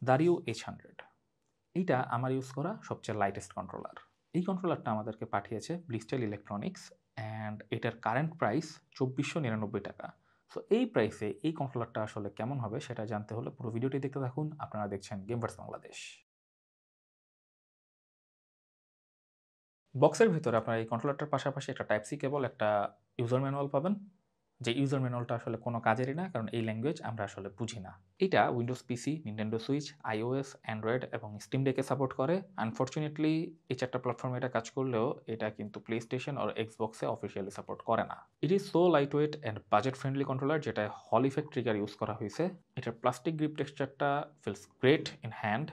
Dario H100 এইটা আমার use করা সবচেয়ে লাইটেস্ট কন্ট্রোলার। এই কন্ট্রোলারটা আমাদেরকে পাঠিয়েছে ব্লিস্টেল ইলেকট্রনিক্স অ্যান্ড এটার কারেন্ট প্রাইস ২৪৯৯ টাকা। সো এই প্রাইসে এই কন্ট্রোলারটা আসলে কেমন হবে সেটা জানতে হলে পুরো ভিডিওটি দেখতে থাকুন। আপনারা দেখছেন গেমভার্স বাংলাদেশ। বক্সের ভিতরে আপনারা এই কন্ট্রোলারটার পাশাপাশি একটা টাইপ সি কেবল, একটা ইউজার ম্যানুয়াল পাবেন। যে ইউজার ম্যানুয়ালটা আসলে কোনো কাজেরই না, কারণ এই ল্যাঙ্গুয়েজ আমরা আসলে বুঝি না। এটা Windows PC, Nintendo Switch, iOS, Android এবং স্টিম ডেকে সাপোর্ট করে। আনফরচুনেটলি এই চারটা প্ল্যাটফর্মে এটা কাজ করলেও এটা কিন্তু প্লে স্টেশন আর এক্সবক্সে অফিসিয়ালি সাপোর্ট করে না। It is so light weight and budget friendly controller, যেটা হল ইফেক্ট ট্রিগার ইউজ করা হয়েছে। এটার প্লাস্টিক গ্রিপ টেক্সচারটা feels great in hand.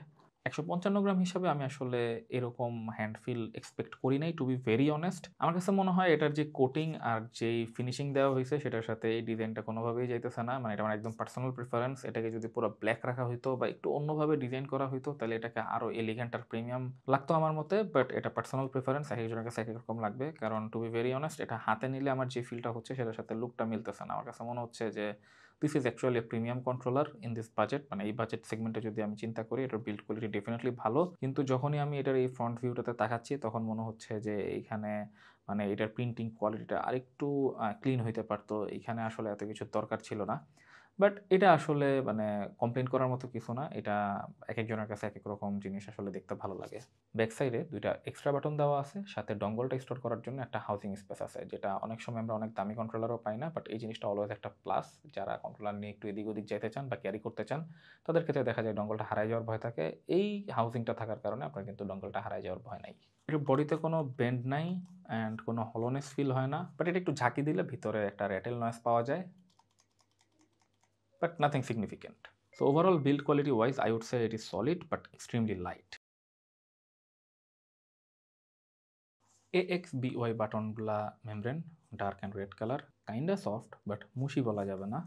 ১৫৫ gram হিসাবে আমি আসলে এরকম হ্যান্ড ফিল এক্সপেক্ট করি নাই, টু বি ভেরি অনেস্ট। আমার কাছে মনে হয় এটার যে কোটিং আর যেই ফিনিশিং দেওয়া হয়েছে সেটার সাথে এই ডিজাইনটা কোনোভাবেই যাইতেছে না। মানে এটা আমার একদম পার্সোনাল প্রিফারেন্স। এটাকে যদি পুরো ব্ল্যাক রাখা হইতো বা একটু অন্যভাবে ডিজাইন করা হইতো তাহলে এটাকে আরও এলিগেন্ট আর প্রিমিয়াম লাগতো আমার মতে। বাট এটা পার্সোনাল প্রিফারেন্স, এক একজনের কাছে এক এক রকম লাগবে। কারণ টু বি ভেরি অনেস্ট, এটা হাতে নিলে আমার যে ফিলটা হচ্ছে সেটার সাথে লুকটা মিলতেছে না। আমার কাছে মনে হচ্ছে যে this is actually a premium controller in this budget. মানে এই বাজেট সেগমেন্টে যদি আমি চিন্তা করি, এটার বিল্ড কোয়ালিটি ডেফিনেটলি ভালো, কিন্তু যখনই আমি এটার এই ফ্রন্ট ভিউটাতে তাকাচ্ছি তখন মনে হচ্ছে যে এইখানে মানে এটার প্রিন্টিং কোয়ালিটিটা আরেকটু ক্লিন হইতে পারতো। এইখানে আসলে এত কিছুর দরকার ছিল না। বাট এটা আসলে মানে কমপ্লেইন করার মতো কিছু না। এটা একেকজনের কাছে একেক রকম জিনিস আসলে দেখতে ভালো লাগে। ব্যাক সাইডে ২ টা এক্সট্রা বাটন দেওয়া আছে, সাথে ডঙ্গলটা স্টোর করার জন্য একটা হাউজিং স্পেস আছে, যেটা অনেক সময় আমরা অনেক দামি কন্ট্রোলারও পাই না। বাট এই জিনিসটা অলওয়েজ একটা প্লাস। যারা কন্ট্রোলার নিয়ে একটু এদিক ওদিক যাইতে চান বা ক্যারি করতে চান, তাদের ক্ষেত্রে দেখা যায় ডঙ্গলটা হারায় যাওয়ার ভয় থাকে। এই হাউজিংটা থাকার কারণে আপনার কিন্তু ডঙ্গলটা হারায় যাওয়ার ভয় নাই। এটার বডিতে কোনো বেন্ড নাই অ্যান্ড কোনো হলোনেস ফিল হয় না। বাট এটা একটু ঝাঁকি দিলে ভিতরে একটা র্যাটেল নয়েজ পাওয়া যায়, but nothing significant. So overall build quality wise, I would say it is solid but extremely light. AXBY button গুলা membrane, dark and red colour, kinda soft but mushy বলা যাবে না।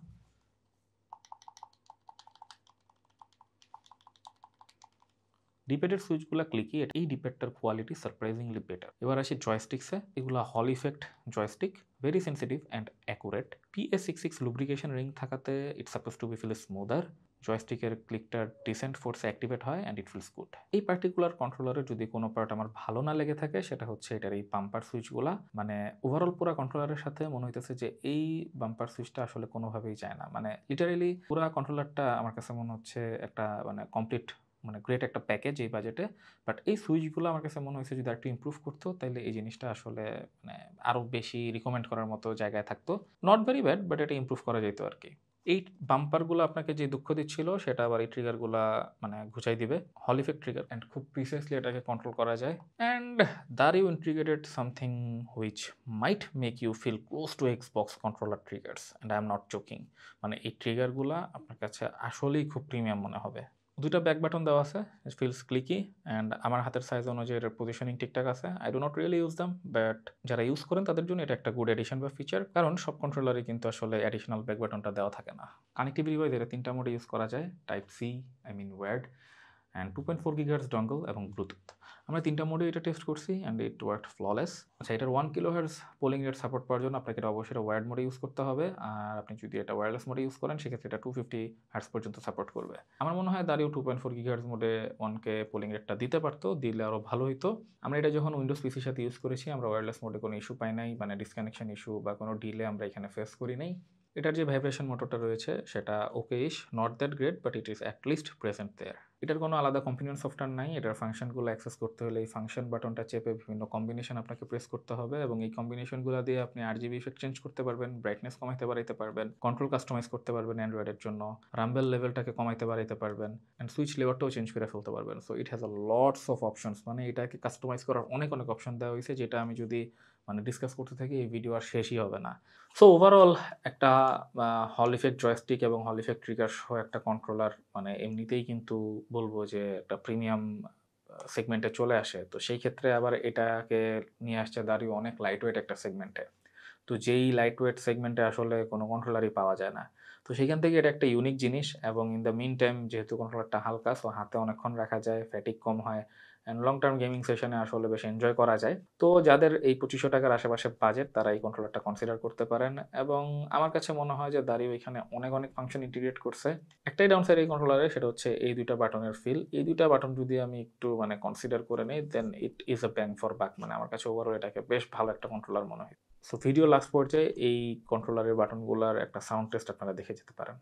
ডিপ্যাডের সুইচগুলো ক্লিকি, এই ডিপ্যাডটার quality surprisingly better. এবার আসি জয়স্টিক্সে। এগুলা Hall effect joystick, very sensitive and accurate. PA66 lubrication ring থাকাতে it's suppose to be feel smoother. জয়স্টিকের ক্লিকটা ডিসেন্ট ফোর্সে অ্যাক্টিভেট হয় অ্যান্ড ইট ফিলস গুড। এই পার্টিকুলার কন্ট্রোলারে যদি কোনো পার্ট আমার ভালো না লেগে থাকে সেটা হচ্ছে এটার এই বাম্পার সুইচগুলা। মানে ওভারঅল পুরো কন্ট্রোলারের সাথে মনে হইতেছে যে এই বাম্পার সুইচটা আসলে কোনোভাবেই যায় না। মানে লিটারেলি পুরো কন্ট্রোলারটা আমার কাছে মনে হচ্ছে একটা মানে কমপ্লিট মানে গ্রেট একটা প্যাকেজ এই বাজেটে। বাট এই সুইচগুলো আমার কাছে মনে হয়েছে যদি আরেকটু ইমপ্রুভ করতো তাহলে এই জিনিসটা আসলে মানে আরও বেশি রিকমেন্ড করার মতো জায়গায় থাকতো। নট ভেরি ব্যাড, বাট এটা ইমপ্রুভ করা যেত আর কি। এই বাম্পারগুলো আপনাকে যে দুঃখ দিচ্ছিল সেটা আবার এই ট্রিগারগুলা মানে ঘুচাই দিবে। হল ইফেক্ট ট্রিগার অ্যান্ড খুব প্রিসাইসলি এটাকে কন্ট্রোল করা যায়। অ্যান্ড দারিও integrated something which might make you feel close to Xbox controller triggers and I am not joking. মানে এই ট্রিগারগুলা আপনার কাছে আসলেই খুব প্রিমিয়াম মনে হবে। ২ টা ব্যাক বাটন দেওয়া আছে, ইট ফিলস ক্লিকি অ্যান্ড আমার হাতের সাইজ অনুযায়ী এটার পজিশনিং ঠিকঠাক আছে। I do not really use them, but যারা ইউজ করেন তাদের জন্য এটা একটা গুড এডিশন বা ফিচার, কারণ সব কন্ট্রোলারে কিন্তু আসলে অ্যাডিশনাল ব্যাক বাটনটা দেওয়া থাকে না। কানেক্টিভিটি ওয়াইজ এটা ৩টা মোডে ইউজ করা যায়, type C, I mean wired and 2.4 gigahertz dongle এবং ব্লুটুথ। আমরা ৩টা মোডে এটা টেস্ট করছি অ্যান্ড ইট ওয়ার্কড ফ্ললেস। আচ্ছা, এটার 1 কিলোহার্টজ পোলিং রেট সাপোর্ট পাওয়ার জন্য আপনাকে এটা অবশ্যই ওয়্যার্ড মোডে ইউজ করতে হবে। আর আপনি যদি এটা ওয়্যারলেস মোডে ইউজ করেন সেক্ষেত্রে এটা 250 হার্টজ পর্যন্ত সাপোর্ট করবে। আমার মনে হয় দাঁড়িয়েও 2.4 গিগাহার্টজ মোডে 1K পোলিং রেটটা দিতে পারতো, দিলে আরও ভালো হতো। আমরা এটা যখন উইন্ডোজ পিসির সাথে ইউজ করেছি আমরা ওয়্যারলেস মোডে কোনো ইস্যু পাই নাই, মানে ডিসকানেকশন ইস্যু বা কোনো ডিলে আমরা এখানে ফেস করি নাই। এটার যে ভাইব্রেশন মোটরটা রয়েছে সেটা okayish, not that great, but it is at least present there. এটার কোনো আলাদা কম্বিনেশন সফটওয়্যার নাই। এটার ফাংশনগুলো অ্যাক্সেস করতে হলে এই ফাংশন বাটনটা চেপে বিভিন্ন কম্বিনেশন আপনাকে প্রেস করতে হবে এবং এই কম্বিনেশনগুলো দিয়ে আপনি RGB ইফেক্ট চেঞ্জ করতে পারবেন, ব্রাইটনেস কমাইতে বাড়াইতে পারবেন, কন্ট্রোল কাস্টমাইজ করতে পারবেন অ্যান্ড্রয়েডের জন্য, রাম্বেল লেভেলটাকে কমাইতে বাড়াইতে পারবেন অ্যান্ড সুইচ লেভারটাও চেঞ্জ করে ফেলতে পারবেন। So it has a lots of options. মানে এটাকে কাস্টমাইজ করার অনেক অনেক অপশন দেওয়া হয়েছে, যেটা আমি যদি মানে ডিসকাস করতে থাকি এই ভিডিও আর শেষই হবে না। সো ওভারঅল একটা হল ইফেক্ট জয়স্টিক এবং হল ইফেক্ট ট্রিগার সহ একটা কন্ট্রোলার মানে এমনিতেই কিন্তু বলবো যে একটা প্রিমিয়াম সেগমেন্টে চলে আসে। তো সেই ক্ষেত্রে আবার এটাকে নিয়ে আসছে দাঁড়িয়ে অনেক লাইট ওয়েট একটা সেগমেন্টে। তো যেই লাইট ওয়েট সেগমেন্টে আসলে কোনো কন্ট্রোলারই পাওয়া যায় না। তো সেখান থেকে এটা একটা ইউনিক জিনিস এবং ইন দ্য মিন টাইম যেহেতু কন্ট্রোলারটা হালকা, সো হাতে অনেকক্ষণ রাখা যায়, ফ্যাটিগ কম হয় অ্যান্ড লং টার্ম গেমিং সেশনে আসলে বেশ এনজয় করা যায়। তো যাদের এই ৳২৫০০ আশেপাশে বাজেট তারা এই কন্ট্রোলারটা কনসিডার করতে পারেন এবং আমার কাছে মনে হয় যে দারিও এখানে অনেক ফাংশন ইন্টিগ্রেট করছে। একটাই ডাউনসাইড এই কন্ট্রোলারের, সেটা হচ্ছে এই ২ টা বাটনের ফিল। এই ২ টা বাটন যদি আমি একটু মানে কনসিডার করে নেই দেন it is a bang for বাক। মানে আমার কাছে ওভারঅল এটাকে বেশ ভালো একটা কন্ট্রোলার মনে হয়। সো ভিডিও লাস্ট পর্যায়ে এই কন্ট্রোলারের বাটনগুলার একটা সাউন্ড টেস্ট আপনারা দেখে যেতে পারেন।